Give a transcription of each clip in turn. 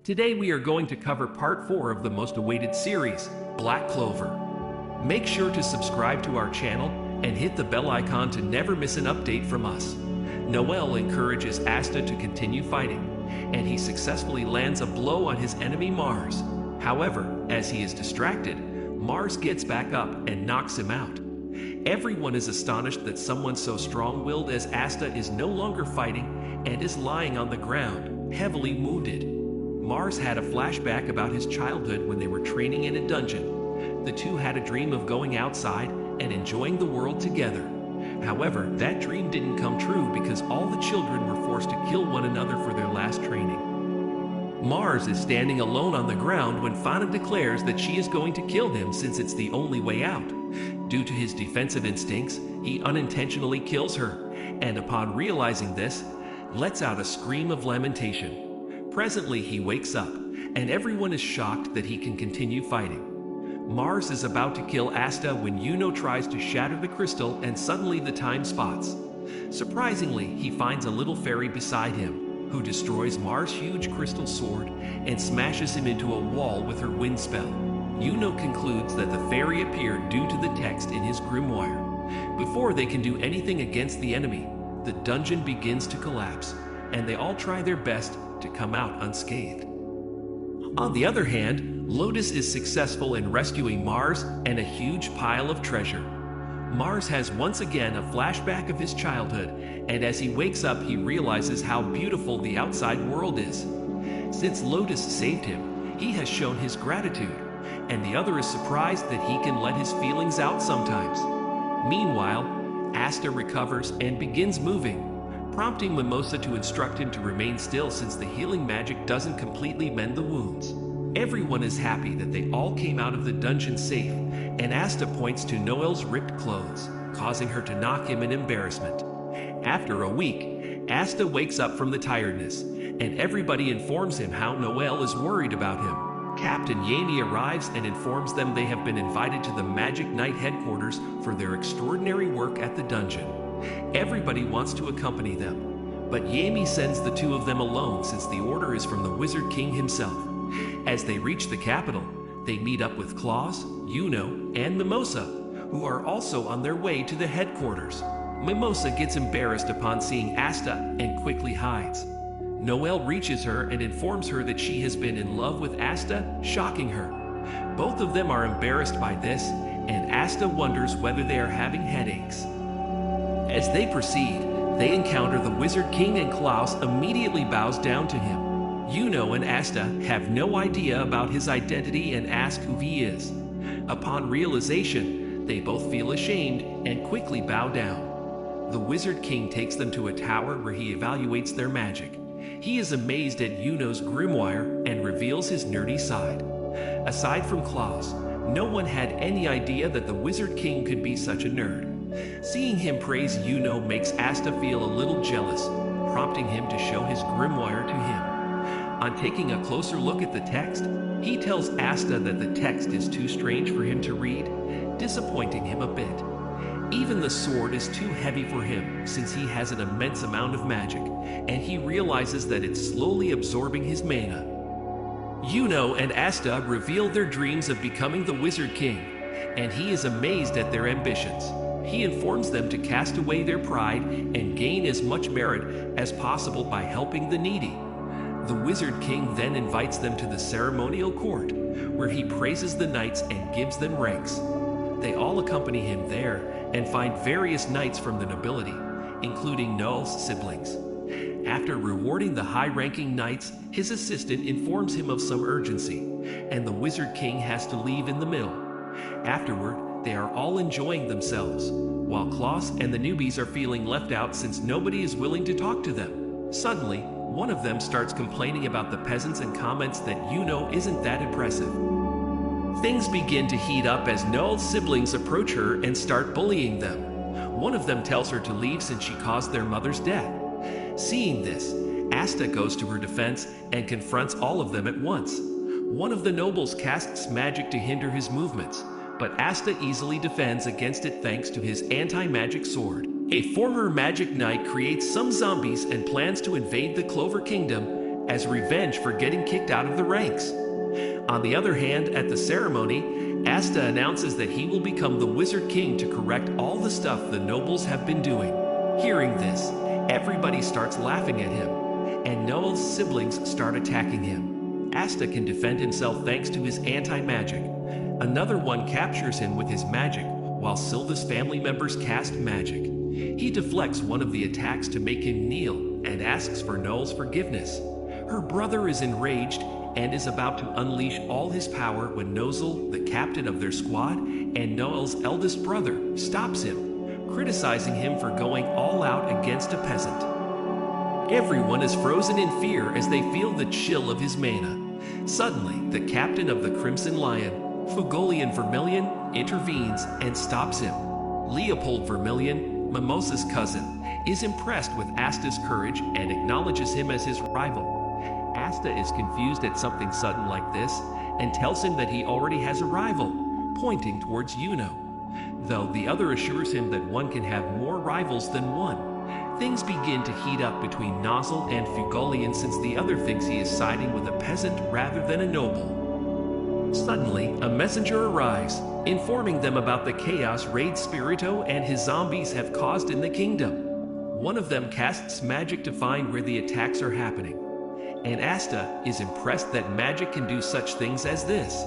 Today we are going to cover part 4 of the most awaited series, Black Clover. Make sure to subscribe to our channel and hit the bell icon to never miss an update from us. Noel encourages Asta to continue fighting, and he successfully lands a blow on his enemy Mars. However, as he is distracted, Mars gets back up and knocks him out. Everyone is astonished that someone so strong-willed as Asta is no longer fighting and is lying on the ground, heavily wounded. Mars had a flashback about his childhood when they were training in a dungeon. The two had a dream of going outside and enjoying the world together. However, that dream didn't come true because all the children were forced to kill one another for their last training. Mars is standing alone on the ground when Fauna declares that she is going to kill him since it's the only way out. Due to his defensive instincts, he unintentionally kills her, and upon realizing this, lets out a scream of lamentation. Presently, he wakes up, and everyone is shocked that he can continue fighting. Mars is about to kill Asta when Yuno tries to shatter the crystal, and suddenly the time spots. Surprisingly, he finds a little fairy beside him, who destroys Mars' huge crystal sword and smashes him into a wall with her wind spell. Yuno concludes that the fairy appeared due to the text in his grimoire. Before they can do anything against the enemy, the dungeon begins to collapse, and they all try their best to come out unscathed. On the other hand, Lotus is successful in rescuing Mars and a huge pile of treasure. Mars has once again a flashback of his childhood, and as he wakes up, he realizes how beautiful the outside world is. Since Lotus saved him, he has shown his gratitude, and the other is surprised that he can let his feelings out sometimes. Meanwhile, Asta recovers and begins moving, prompting Mimosa to instruct him to remain still since the healing magic doesn't completely mend the wounds. Everyone is happy that they all came out of the dungeon safe, and Asta points to Noel's ripped clothes, causing her to knock him in embarrassment. After a week, Asta wakes up from the tiredness, and everybody informs him how Noel is worried about him. Captain Yami arrives and informs them they have been invited to the Magic Knight headquarters for their extraordinary work at the dungeon. Everybody wants to accompany them, but Yami sends the two of them alone since the order is from the Wizard King himself. As they reach the capital, they meet up with Claus, Yuno, and Mimosa, who are also on their way to the headquarters. Mimosa gets embarrassed upon seeing Asta and quickly hides. Noel reaches her and informs her that she has been in love with Asta, shocking her. Both of them are embarrassed by this, and Asta wonders whether they are having headaches. As they proceed, they encounter the Wizard King, and Klaus immediately bows down to him. Yuno and Asta have no idea about his identity and ask who he is. Upon realization, they both feel ashamed and quickly bow down. The Wizard King takes them to a tower where he evaluates their magic. He is amazed at Yuno's grimoire and reveals his nerdy side. Aside from Klaus, no one had any idea that the Wizard King could be such a nerd. Seeing him praise Yuno makes Asta feel a little jealous, prompting him to show his grimoire to him. On taking a closer look at the text, he tells Asta that the text is too strange for him to read, disappointing him a bit. Even the sword is too heavy for him since he has an immense amount of magic, and he realizes that it's slowly absorbing his mana. Yuno and Asta reveal their dreams of becoming the Wizard King, and he is amazed at their ambitions. He informs them to cast away their pride and gain as much merit as possible by helping the needy. The Wizard King then invites them to the ceremonial court, where he praises the knights and gives them ranks. They all accompany him there and find various knights from the nobility, including Noel's siblings. After rewarding the high-ranking knights, his assistant informs him of some urgency, and the Wizard King has to leave in the middle. Afterward, they are all enjoying themselves, while Klaus and the newbies are feeling left out since nobody is willing to talk to them. Suddenly, one of them starts complaining about the peasants and comments that Yuno isn't that impressive. Things begin to heat up as Noel's siblings approach her and start bullying them. One of them tells her to leave since she caused their mother's death. Seeing this, Asta goes to her defense and confronts all of them at once. One of the nobles casts magic to hinder his movements, but Asta easily defends against it thanks to his anti-magic sword. A former magic knight creates some zombies and plans to invade the Clover Kingdom, as revenge for getting kicked out of the ranks. On the other hand, at the ceremony, Asta announces that he will become the Wizard King to correct all the stuff the nobles have been doing. Hearing this, everybody starts laughing at him, and Noel's siblings start attacking him. Asta can defend himself thanks to his anti-magic. Another one captures him with his magic, while Silva's family members cast magic. He deflects one of the attacks to make him kneel and asks for Noel's forgiveness. Her brother is enraged and is about to unleash all his power when Nozel, the captain of their squad, and Noel's eldest brother, stops him, criticizing him for going all out against a peasant. Everyone is frozen in fear as they feel the chill of his mana. Suddenly, the captain of the Crimson Lion, Fugolian Vermilion, intervenes and stops him. Leopold Vermilion, Mimosa's cousin, is impressed with Asta's courage and acknowledges him as his rival. Asta is confused at something sudden like this and tells him that he already has a rival, pointing towards Yuno. Though the other assures him that one can have more rivals than one, things begin to heat up between Nozel and Fugolian since the other thinks he is siding with a peasant rather than a noble. Suddenly, a messenger arrives, informing them about the chaos Raid Spirito and his zombies have caused in the kingdom. One of them casts magic to find where the attacks are happening, and Asta is impressed that magic can do such things as this.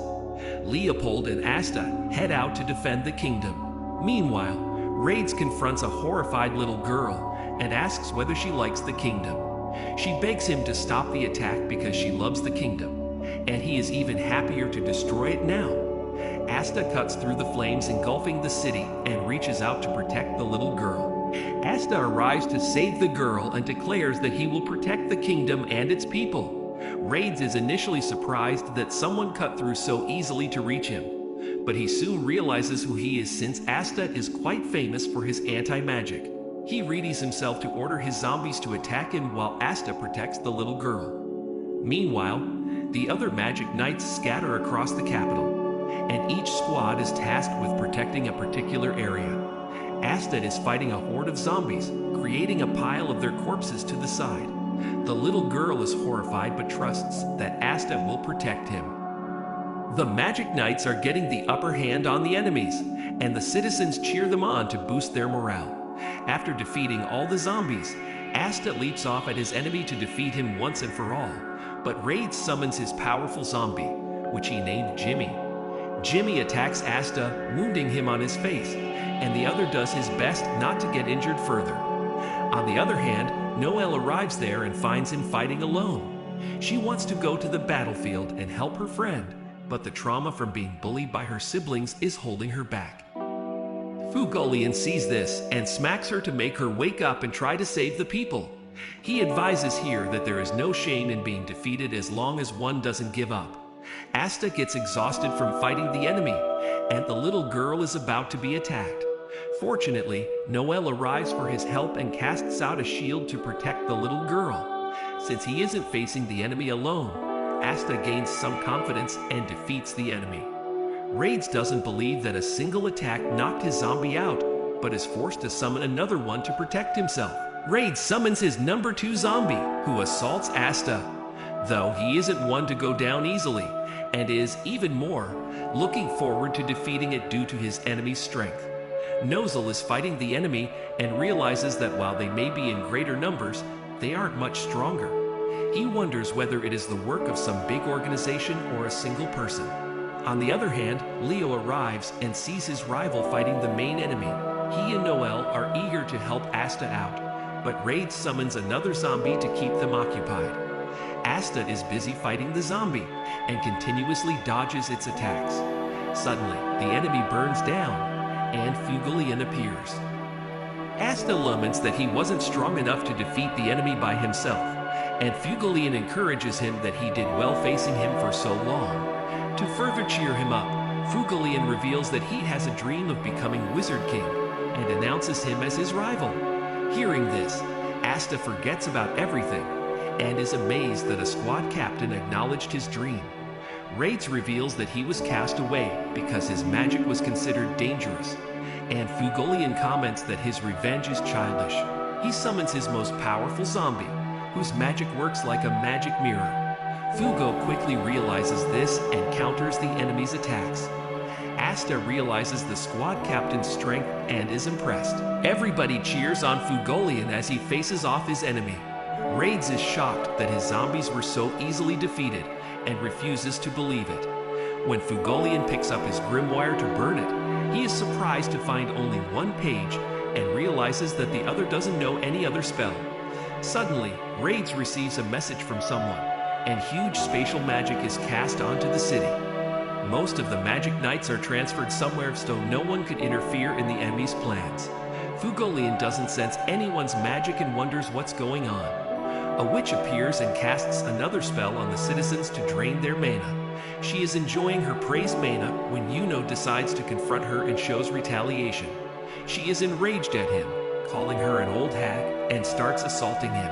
Leopold and Asta head out to defend the kingdom. Meanwhile, Raids confronts a horrified little girl and asks whether she likes the kingdom. She begs him to stop the attack because she loves the kingdom, and he is even happier to destroy it now. Asta cuts through the flames engulfing the city and reaches out to protect the little girl. Asta arrives to save the girl and declares that he will protect the kingdom and its people. Raids is initially surprised that someone cut through so easily to reach him, but he soon realizes who he is since Asta is quite famous for his anti-magic. He readies himself to order his zombies to attack him while Asta protects the little girl. Meanwhile, the other magic knights scatter across the capital, and each squad is tasked with protecting a particular area. Asta is fighting a horde of zombies, creating a pile of their corpses to the side. The little girl is horrified but trusts that Asta will protect him. The magic knights are getting the upper hand on the enemies, and the citizens cheer them on to boost their morale. After defeating all the zombies, Asta leaps off at his enemy to defeat him once and for all, but Raid summons his powerful zombie, which he named Jimmy. Jimmy attacks Asta, wounding him on his face, and the other does his best not to get injured further. On the other hand, Noelle arrives there and finds him fighting alone. She wants to go to the battlefield and help her friend, but the trauma from being bullied by her siblings is holding her back. Fugolian sees this and smacks her to make her wake up and try to save the people. He advises here that there is no shame in being defeated as long as one doesn't give up. Asta gets exhausted from fighting the enemy, and the little girl is about to be attacked. Fortunately, Noelle arrives for his help and casts out a shield to protect the little girl. Since he isn't facing the enemy alone, Asta gains some confidence and defeats the enemy. Raids doesn't believe that a single attack knocked his zombie out, but is forced to summon another one to protect himself. Raids summons his number 2 zombie, who assaults Asta, though he isn't one to go down easily, and is, even more, looking forward to defeating it due to his enemy's strength. Nozel is fighting the enemy and realizes that while they may be in greater numbers, they aren't much stronger. He wonders whether it is the work of some big organization or a single person. On the other hand, Leo arrives and sees his rival fighting the main enemy. He and Noelle are eager to help Asta out, but Raid summons another zombie to keep them occupied. Asta is busy fighting the zombie and continuously dodges its attacks. Suddenly, the enemy burns down, and Fugolian appears. Asta laments that he wasn't strong enough to defeat the enemy by himself, and Fugolian encourages him that he did well facing him for so long. To further cheer him up, Fugolian reveals that he has a dream of becoming Wizard King, and announces him as his rival. Hearing this, Asta forgets about everything, and is amazed that a squad captain acknowledged his dream. Raids reveals that he was cast away because his magic was considered dangerous, and Fugolian comments that his revenge is childish. He summons his most powerful zombie, whose magic works like a magic mirror. Fugo quickly realizes this and counters the enemy's attacks. Asta realizes the squad captain's strength and is impressed. Everybody cheers on Fugolian as he faces off his enemy. Raids is shocked that his zombies were so easily defeated and refuses to believe it. When Fugolian picks up his grimoire to burn it, he is surprised to find only one page and realizes that the other doesn't know any other spell. Suddenly, Raids receives a message from someone, and huge spatial magic is cast onto the city. Most of the magic knights are transferred somewhere so no one could interfere in the enemy's plans. Fugolian doesn't sense anyone's magic and wonders what's going on. A witch appears and casts another spell on the citizens to drain their mana. She is enjoying her praise mana when Yuno decides to confront her and shows retaliation. She is enraged at him, calling her an old hag, and starts assaulting him.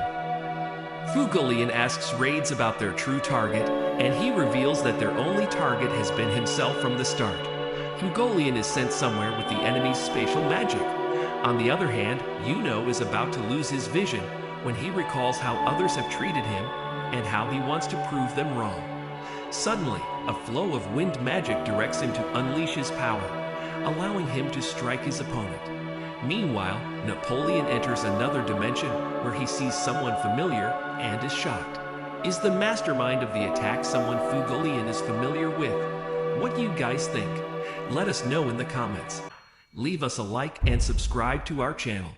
Fugolian asks Raids about their true target, and he reveals that their only target has been himself from the start. Fugolian is sent somewhere with the enemy's spatial magic. On the other hand, Yuno is about to lose his vision when he recalls how others have treated him and how he wants to prove them wrong. Suddenly, a flow of wind magic directs him to unleash his power, allowing him to strike his opponent. Meanwhile, Napoleon enters another dimension where he sees someone familiar and is shocked. Is the mastermind of the attack someone Fugolian is familiar with? What do you guys think? Let us know in the comments. Leave us a like and subscribe to our channel.